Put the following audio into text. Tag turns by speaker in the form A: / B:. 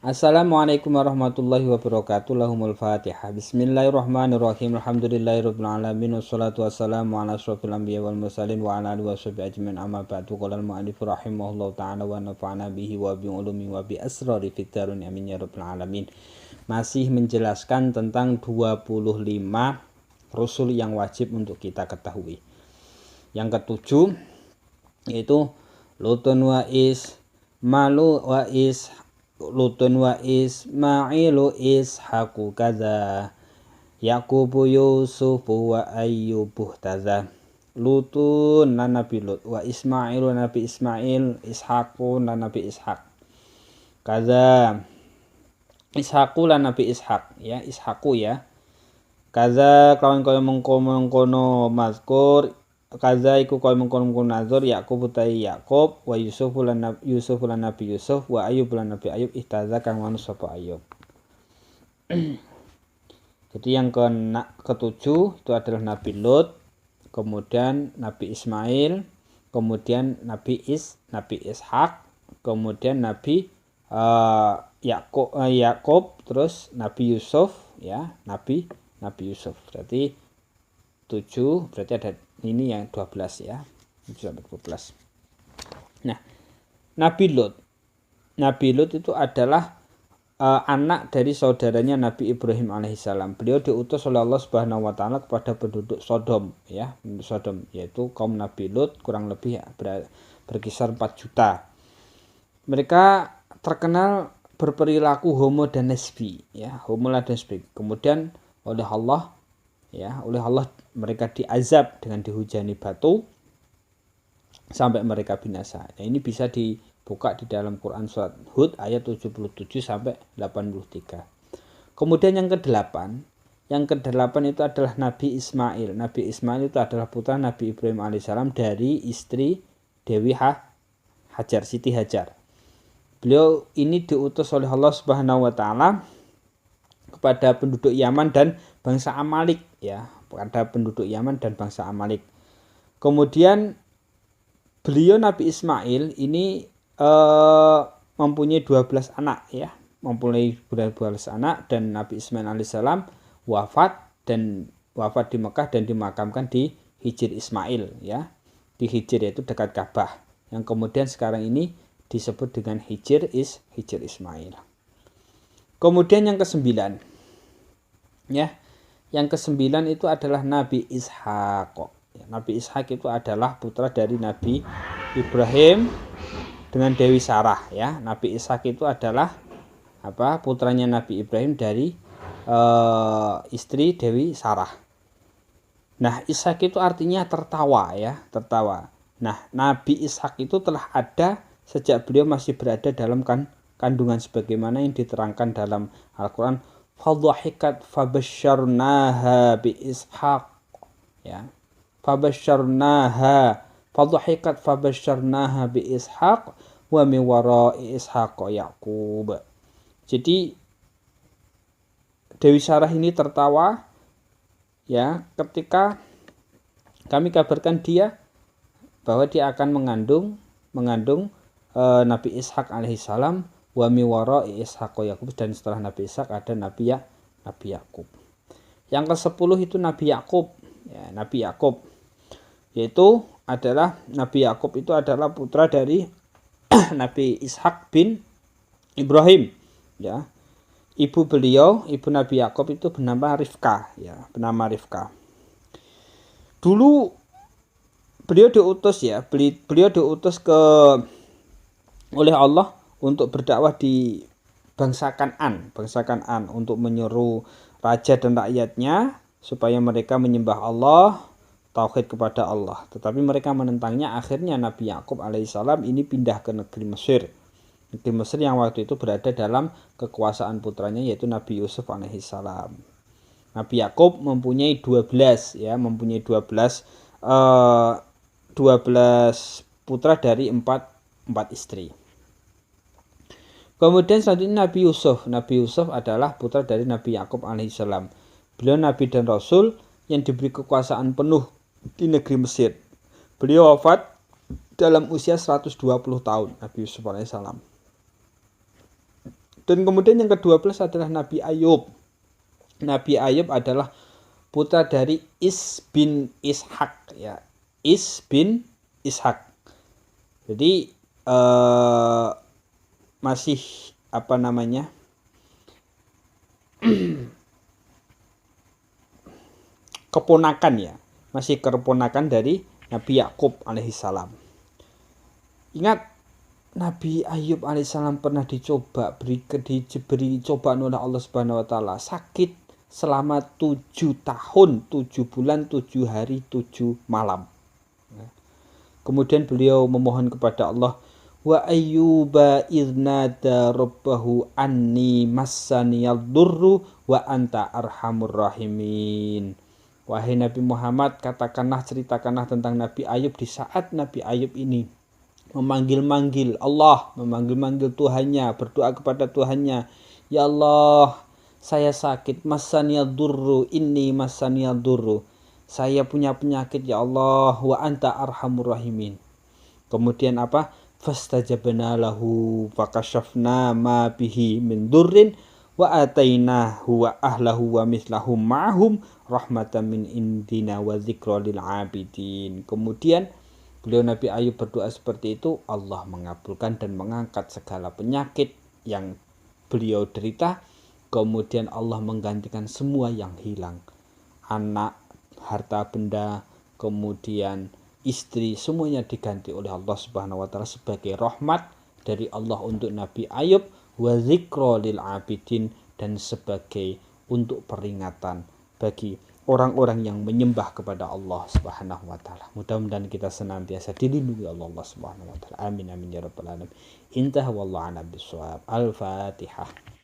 A: Assalamualaikum warahmatullahi wabarakatuh. Lahumul Fatihah. Bismillahirrahmanirrahim. Alhamdulillahirabbil alamin wassalatu wassalamu ala asyrofil anbiya wal mursalin wa ala alihi washabihi ajmain. Amma ba'du. Qala al-mu'allif rahimahullahu ta'ala wa nafa'ana bihi wa bi ulumi wa bi asrari fid darin amin ya rabbal alamin. Masih menjelaskan tentang 25 rasul yang wajib untuk kita ketahui. Yang ketujuh yaitu Lutun wa Ismailu Ishaqu kaza Yaqubu Yusufu wa Ayyubu taza. Lutun lan Nabi Lut, wa Ismailu Nabi Ismail, Ishaqu lan Nabi Ishaq. Kaza Ishaqu lan Nabi Ishaq, ya, Ishaqu ya. Kaza kawan kaya mengkono mazkur, kaza iku kaya mengkono nazar Yakub utai Yakub, wa Yusuf lan Nabi Yusuf, wa Ayub lan Nabi Ayub ihtaza kang wanu sapa Ayub. Jadi yang ketujuh itu adalah Nabi Lut, kemudian Nabi Ismail, kemudian Nabi Ishaq, kemudian Nabi Yakub, terus Nabi Yusuf, ya, Nabi Yusuf. Berarti 7, berarti ada ini yang 12 ya. 7 sampai 12. Nah, Nabi Lut itu adalah anak dari saudaranya Nabi Ibrahim alaihissalam. Beliau diutus oleh Allah Subhanahu wa taala kepada penduduk Sodom ya, Sodom yaitu kaum Nabi Lut, kurang lebih berkisar 4 juta. Mereka terkenal berperilaku homo dan lesbi ya, homo dan lesbi. Kemudian oleh Allah mereka diazab dengan dihujani batu sampai mereka binasa. Nah, ini bisa dibuka di dalam Quran surat Hud ayat 77 sampai 83. Kemudian yang ke-8 itu adalah Nabi Ismail. Nabi Ismail itu adalah putra Nabi Ibrahim alaihissalam dari istri Dewi Hajar, Siti Hajar. Beliau ini diutus oleh Allah Subhanahu wa taala kepada penduduk Yaman dan bangsa Amalik ya, kepada penduduk Yaman dan bangsa Amalik. Kemudian beliau Nabi Ismail ini mempunyai 12 anak ya, mempunyai 12 anak, dan Nabi Ismail alaihissalam wafat di Mekah dan dimakamkan di Hijr Ismail ya. Di Hijr yaitu dekat Ka'bah, yang kemudian sekarang ini disebut dengan Hijr Ismail. Kemudian yang ke-9 ya. Yang ke-9 itu adalah Nabi Ishaq. Nabi Ishaq itu adalah putra dari Nabi Ibrahim dengan Dewi Sarah ya. Nabi Ishaq itu adalah putranya Nabi Ibrahim dari istri Dewi Sarah. Nah, Ishaq itu artinya tertawa ya, tertawa. Nah, Nabi Ishaq itu telah ada sejak beliau masih berada dalam kandungan sebagaimana yang diterangkan dalam Al-Qur'an. Fadhahikat fabasyarnaha bi Ishaq ya. Fadhahikat fabasyarnaha bi Ishaq wa min wara'i Ishaq Yaqub. Jadi Dewi Sarah ini tertawa ya ketika kami kabarkan dia bahwa dia akan mengandung Nabi Ishaq alaihissalam, wa mi wara'i Ishaq Yaqub, dan setelah Nabi Ishaq ada Nabi Yaqub. Yang ke-10 itu Nabi Yaqub ya, Nabi Yaqub yaitu adalah Nabi Yaqub itu adalah putra dari Nabi Ishaq bin Ibrahim ya. Ibu Nabi Yaqub itu bernama Rifkah ya, Dulu beliau diutus oleh Allah untuk berdakwah di bangsa Kan'an, untuk menyuruh raja dan rakyatnya supaya mereka menyembah Allah, tauhid kepada Allah. Tetapi mereka menentangnya. Akhirnya Nabi Yaqub alaihissalam ini pindah ke negeri Mesir yang waktu itu berada dalam kekuasaan putranya yaitu Nabi Yusuf alaihissalam. Nabi Yaqub mempunyai 12 putra dari 4 istri. Kemudian selanjutnya Nabi Yusuf adalah putra dari Nabi Yaqub alaihissalam. Beliau Nabi dan Rasul yang diberi kekuasaan penuh di negeri Mesir. Beliau wafat dalam usia 120 tahun, Nabi Yusuf alaihissalam. Dan kemudian yang ke-12 adalah Nabi Ayub. Nabi Ayub adalah putra dari Is bin Ishak, ya. Is bin Ishak. Jadi masih apa namanya? Keponakan, ya. Masih keponakan dari Nabi Yakub alaihissalam. Ingat, Nabi Ayub alaihissalam pernah diberi cobaan oleh Allah Subhanahu wa taala, sakit selama 7 tahun, 7 bulan, 7 hari, 7 malam. Kemudian beliau memohon kepada Allah, wa ayyuba idnada rabbahu anni massaniyad durru wa anta arhamur rahimin. Wahai Nabi Muhammad, ceritakanlah tentang Nabi Ayub di saat Nabi Ayub ini memanggil-manggil Allah, memanggil-manggil Tuhannya, berdoa kepada Tuhannya, ya Allah, saya sakit, massaniyad durru, inni massaniyad durru, saya punya penyakit ya Allah, wa anta arhamur rahimin. Kemudian apa? Fastajabna lahu fakashafna ma bihi min durrin wa atainahu wa ahlahu wa mislahum ma'hum rahmatan min indina wa dzikra lil abidin. Kemudian beliau Nabi Ayub berdoa seperti itu, Allah mengabulkan dan mengangkat segala penyakit yang beliau derita. Kemudian Allah menggantikan semua yang hilang, anak, harta benda, kemudian istri, semuanya diganti oleh Allah Subhanahu wa taala sebagai rahmat dari Allah untuk Nabi Ayub, wa dzikra lil abidin, dan sebagai untuk peringatan bagi orang-orang yang menyembah kepada Allah Subhanahu wa taala. Mudah-mudahan kita senantiasa dilindungi oleh Allah Subhanahu wa taala. Amin amin ya rabbal alamin. Intah wallahu a'lam bishawab. Al-Fatihah.